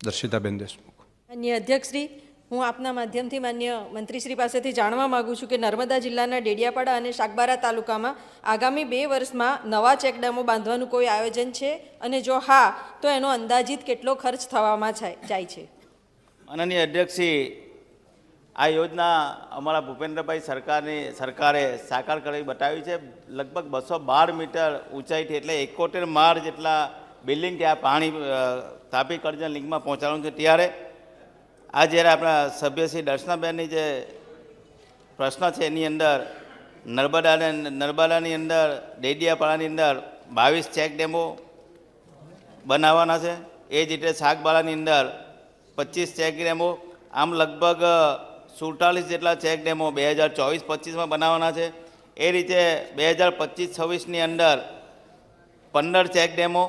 દર્શિતાબેન દેશમુખ. માન્ય અધ્યક્ષશ્રી, હું આપના માધ્યમથી માન્ય મંત્રીશ્રી પાસેથી જાણવા માગું છું કે નર્મદા જિલ્લાના ડેડિયાપાડા અને શાકબારા તાલુકામાં આગામી 2 વર્ષમાં નવા ચેકડેમો બાંધવાનું કોઈ આયોજન છે, અને જો હા તો એનો અંદાજિત કેટલો ખર્ચ થવામાં જાય છે? માનનીય અધ્યક્ષશ્રી, આ યોજના અમારા ભૂપેન્દ્રભાઈ સરકારે સાકાર કરી બતાવી છે. લગભગ 212 મીટર ઊંચાઈથી એટલે 71 માળ જેટલા બિલ્ડિંગ ત્યાં પાણી તાપી કરજણ લિંકમાં પહોંચાડવાનું છે. ત્યારે આ જ્યારે આપણા સભ્ય શ્રી દર્શનાબેનની જે પ્રશ્ન છે એની અંદર નર્મદાની અંદર ડેડિયાપાડાની અંદર 22 ચેક ડેમો બનાવવાના છે. એ જ રીતે શાકબારાની અંદર 25 ચેક ડેમો, આમ લગભગ 47 જેટલા ચેક ડેમો 2024-25માં બનાવવાના છે. એ રીતે 2025-26ની અંદર 15 ચેક ડેમો,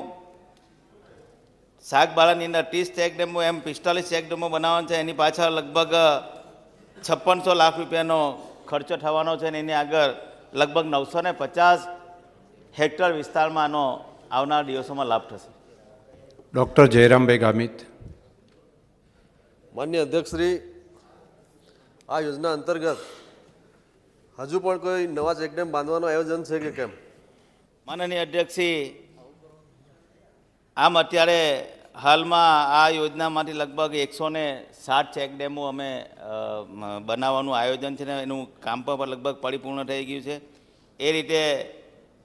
શાકબારાની અંદર 30 ચેક ડેમો, એમ 45 ચેક ડેમો બનાવવાના છે. એની પાછળ લગભગ 5600 લાખ રૂપિયાનો ખર્ચો થવાનો છે, અને એની આગળ લગભગ 950 હેક્ટર વિસ્તારમાં આનો આવનાર દિવસોમાં લાભ થશે. ડૉક્ટર જયરામભાઈ ગામિત. માન્ય અધ્યક્ષશ્રી, આ યોજના અંતર્ગત હજુ પણ કોઈ નવા ચેકડેમ બાંધવાનું આયોજન છે કે કેમ? માનનીય અધ્યક્ષશ્રી, આમ અત્યારે હાલમાં આ યોજનામાંથી લગભગ 107 ચેક ડેમો અમે બનાવવાનું આયોજન છે, ને એનું કામ પણ લગભગ પરિપૂર્ણ થઈ ગયું છે. એ રીતે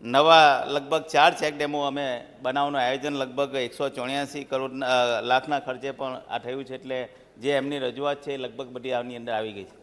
નવા લગભગ 4 ચેક ડેમો અમે બનાવવાનું આયોજન લગભગ 184 લાખના ખર્ચે પણ આ થયું છે. એટલે જે એમની રજૂઆત છે એ લગભગ બધી આની અંદર આવી ગઈ છે.